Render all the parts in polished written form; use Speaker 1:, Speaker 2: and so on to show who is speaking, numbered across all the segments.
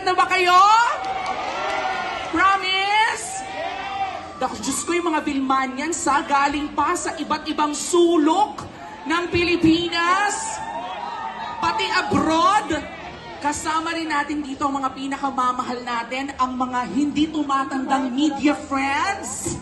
Speaker 1: Na ba kayo? Promise? Diyos ko, yung mga Vilmanian galing pa sa iba't ibang sulok ng Pilipinas, pati abroad. Kasama rin natin dito ang mga pinakamamahal natin, ang mga hindi tumatandang media friends.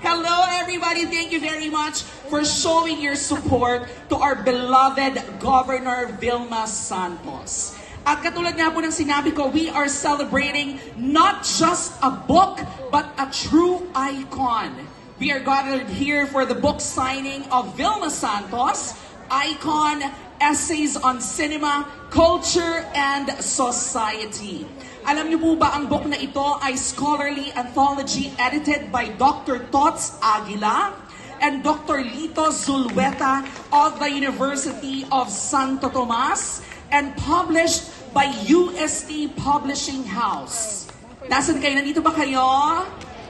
Speaker 1: Hello everybody, thank you very much for showing your support to our beloved Governor Vilma Santos. At katulad nga po ng sinabi ko, we are celebrating not just a book, but a true icon. We are gathered here for the book signing of Vilma Santos, Icon, Essays on Cinema, Culture, and Society. Alam niyo po ba ang book na ito ay scholarly anthology edited by Dr. Tots Aguila and Dr. Lito Zulueta of the University of Santo Tomas and published by UST Publishing House. Nasaan kayo? Nandito ba kayo?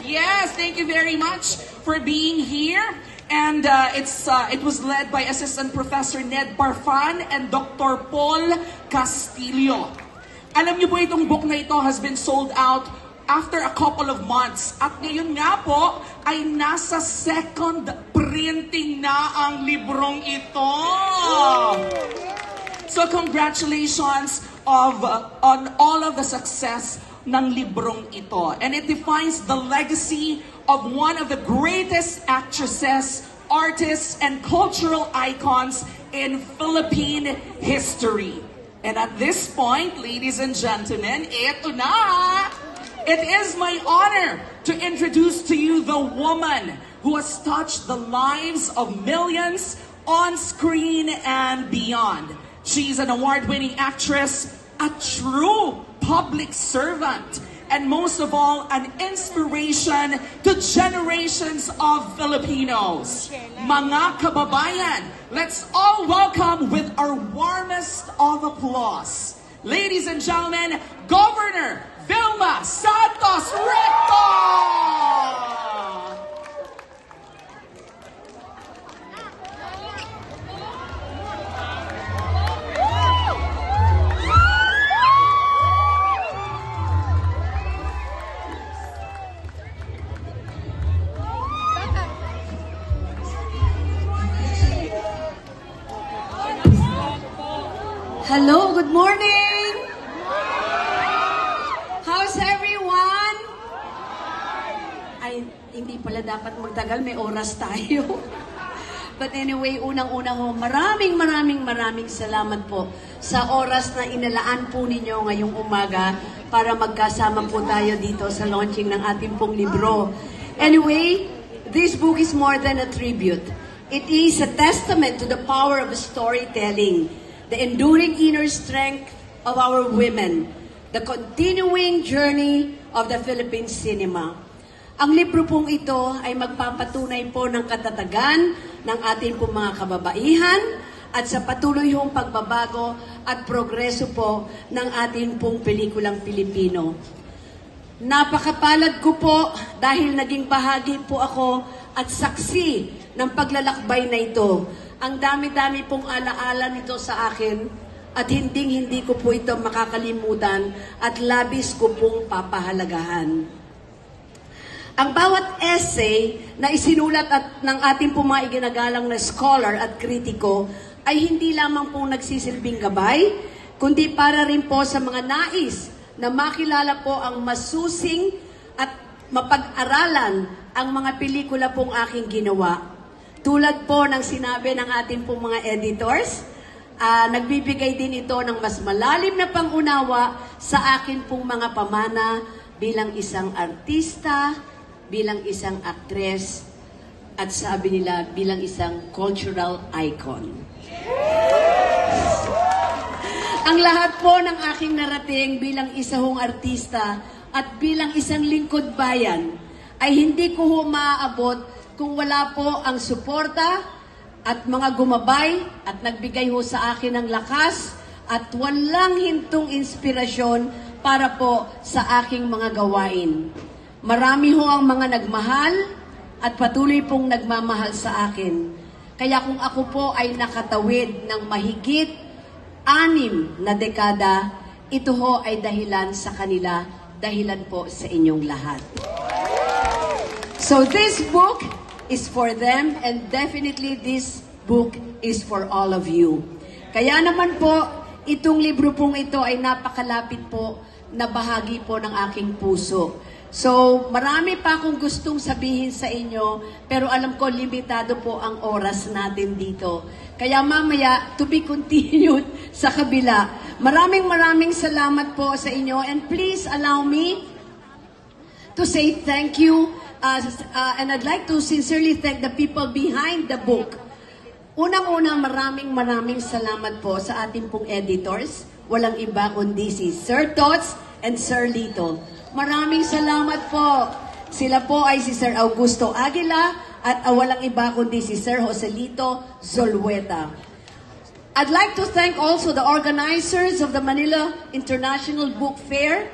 Speaker 1: Yes, thank you very much for being here. And it was led by Assistant Professor Ned Parfan and Dr. Paul Castillo. Alam niyo po itong book na ito has been sold out after a couple of months. At ngayon nga po ay nasa second printing na ang librong ito. So congratulations on all of the success ng librong ito. And it defines the legacy of one of the greatest actresses, artists, and cultural icons in Philippine history. And at this point, ladies and gentlemen, eto na! It is my honor to introduce to you the woman who has touched the lives of millions on screen and beyond. She's an award-winning actress, a true public servant, and most of all, an inspiration to generations of Filipinos. Mga kababayan, let's all welcome with our warmest of applause. Ladies and gentlemen, Governor Vilma Santos Recto!
Speaker 2: Hello, good morning! How's everyone? Ay, hindi pala dapat magtagal, may oras tayo. But anyway, unang-una ho, maraming salamat po sa oras na inalaan po ninyo ngayong umaga para magkasama po tayo dito sa launching ng ating pong libro. Anyway, this book is more than a tribute. It is a testament to the power of storytelling, the enduring inner strength of our women, the continuing journey of the Philippine cinema. Ang libro pong ito ay magpapatunay po ng katatagan ng ating pong mga kababaihan at sa patuloy hong pagbabago at progreso po ng ating pong pelikulang Pilipino. Napakapalad ko po dahil naging bahagi po ako at saksi ng paglalakbay na ito. Ang dami-dami pong alaala nito sa akin at hindi ko po ito makakalimutan at labis ko pong papahalagahan. Ang bawat essay na isinulat ng ating pong mga iginagalang na scholar at kritiko ay hindi lamang pong nagsisilbing gabay, kundi para rin po sa mga nais na makilala po ang masusing at mapag-aralan ang mga pelikula pong aking ginawa. Tulad po ng sinabi ng ating pong mga editors, nagbibigay din ito ng mas malalim na pangunawa sa akin pong mga pamana bilang isang artista, bilang isang aktres, at sabi nila bilang isang cultural icon. Ang lahat po ng aking narating bilang isang artista at bilang isang lingkod bayan ay hindi ko maaabot kung wala po ang suporta at mga gumabay at nagbigay ho sa akin ng lakas at walang hintong inspirasyon para po sa aking mga gawain. Marami ho ang mga nagmahal at patuloy pong nagmamahal sa akin. Kaya kung ako po ay nakatawid ng mahigit 6 na dekada, ito ho ay dahilan sa kanila, dahilan po sa inyong lahat. So this book is for them and definitely this book is for all of you. Kaya naman po, itong libro pong ito ay napakalapit po na bahagi po ng aking puso. So, marami pa akong gustong sabihin sa inyo, pero alam ko limitado po ang oras natin dito. Kaya mamaya, to be continued sa kabila. Maraming salamat po sa inyo and please allow me to say thank you and I'd like to sincerely thank the people behind the book. Unang-una, maraming salamat po sa ating pong editors. Walang iba kundi si Sir Tots and Sir Lito. Maraming salamat po. Sila po ay si Sir Augusto Aguila at walang iba kundi si Sir Joselito Zolueta. I'd like to thank also the organizers of the Manila International Book Fair,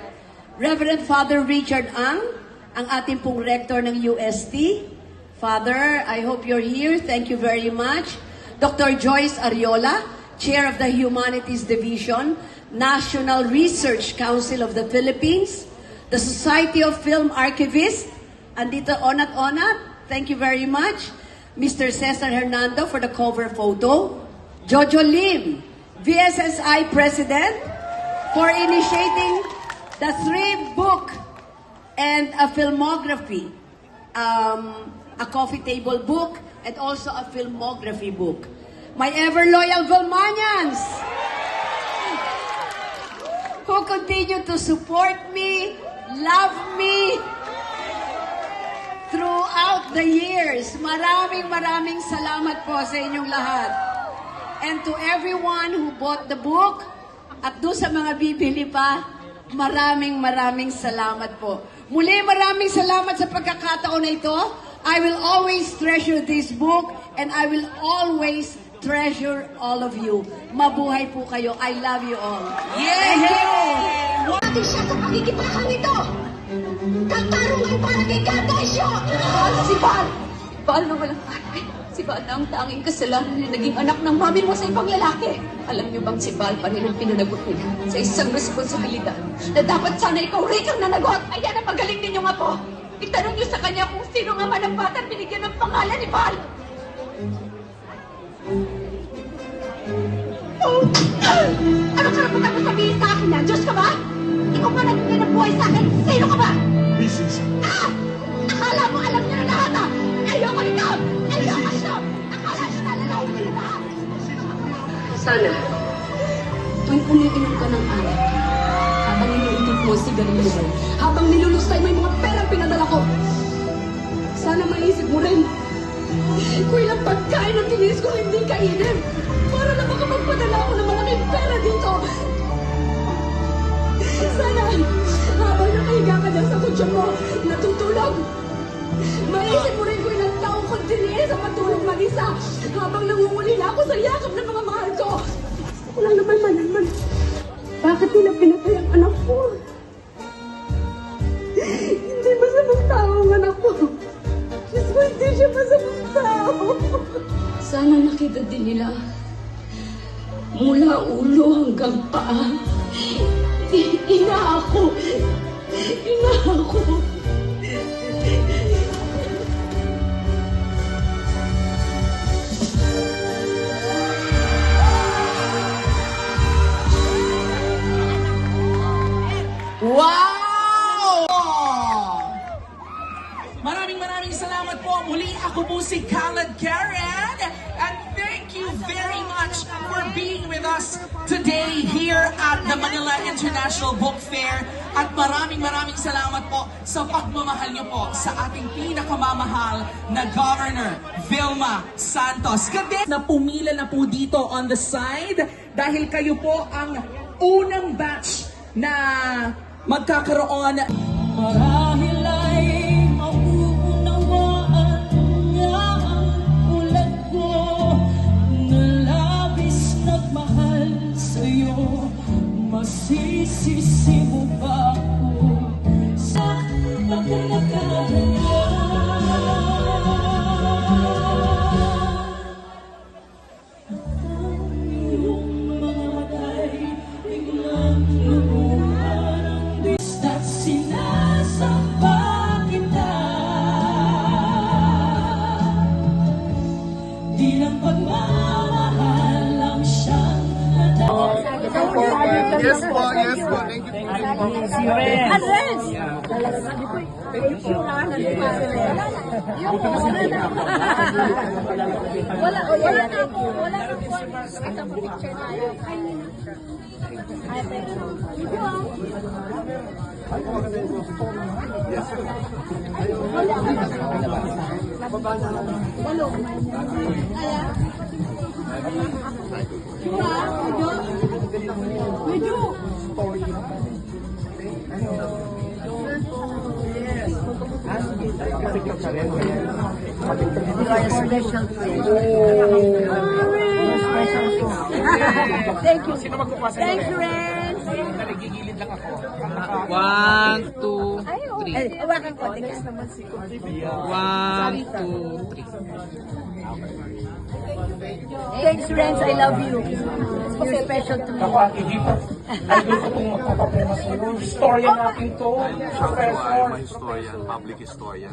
Speaker 2: Reverend Father Richard Ang ating pong rector ng UST. Father, I hope you're here. Thank you very much. Dr. Joyce Ariola, Chair of the Humanities Division, National Research Council of the Philippines, the Society of Film Archivists, andito Onat, thank you very much. Mr. Cesar Hernando for the cover photo. Jojo Lim, VSSI President, for initiating the 3-book and a filmography, a coffee table book, and also a filmography book. My ever-loyal Vilmanians, who continue to support me, love me, throughout the years. Maraming salamat po sa inyong lahat. And to everyone who bought the book, at doon sa mga bibili pa, maraming salamat po. Muli, maraming salamat sa pagkakataon na ito. I will always treasure this book and I will always treasure all of you. Mabuhay po kayo. I love you all. Thank you!
Speaker 3: Pati siya sa pagkikipahal nito! Katarungan para kay Cardacio! Si Val! Val na walang pare. Si Val na ang tanging kasalanan na naging anak ng mami mo sa ibang lalaki. Alam niyo bang si Val pa rin ang pinanagot nila sa isang responsibilidad na dapat sana ikaw rin ang nanagot? Ayan ang magaling ninyong apo! Itanong niyo sa kanya kung sino nga man ang batang binigyan ng pangalan ni Val! Ano karapatan mo sabihin sa akin na? Diyos ka ba? Ikaw pa nagbigay ng buhay sa akin. Sino ka ba?
Speaker 4: Mrs.
Speaker 3: Akala mo alam niyo na lahat ah! Ayoko nito! Ayoko nito! Akala niyo na lalayo kayo lahat!
Speaker 2: Sana, tuwing umiinom ka ng alak, habang iniintip mo si sigarilyo, habang nilulustay mo yung mga perang pinadala ko, sana maisip mo rin kung ilang pagkain ang tiniis ko hindi kainin para lang makapagpadala ako ng malaking pera dito. Sana, habang nakahiga ka dyan sa kutsa mo, natutulog, maisip mo rin kung ilang taong kong tiniis ang matulog mag-isa habang nangungulila ako sa yakap ng mga mahal ko. Gusto ko lang naman malaman, bakit nila pinatay ang anak ko? Hindi masamang tao ang anak ko. Diyos ko, hindi siya masamang tao. Sana nakita din nila mula ulo hanggang paa. Ina ako. Ina ako.
Speaker 1: Wow! Maraming salamat po. Muli ako po si Khaled Karen. And thank you very much for being with us today here at the Manila International Book Fair. At maraming salamat po sa pagmamahal niyo po sa ating pinakamamahal na Governor, Vilma Santos. Ganda na pumila na po dito on the side dahil kayo po ang unang batch na magkakaroon.
Speaker 5: Marahil ay mauunawaan niya ang ulat ko na labis nagmahal sa'yo. Masisisi mo ba ako sa pagkakahaya? At ang iyong mga matay biglang lumabas. Si Ren.
Speaker 2: Andres!
Speaker 3: Wala na po. Wala na po. Ito po picture tayo.
Speaker 2: Thank you. Thank you, Ren.
Speaker 1: Naligigilid lang ako.
Speaker 4: 1, 2, 3.
Speaker 2: Hawakan ko. Tigas naman si
Speaker 4: 1, 2, 3.
Speaker 2: Thanks, friends. I love you. You're special to me.
Speaker 1: Ako ang igito. Ay, gusto kong magpapaprema sa'yo. Storya natin to. Professor.
Speaker 6: Historian, public historian.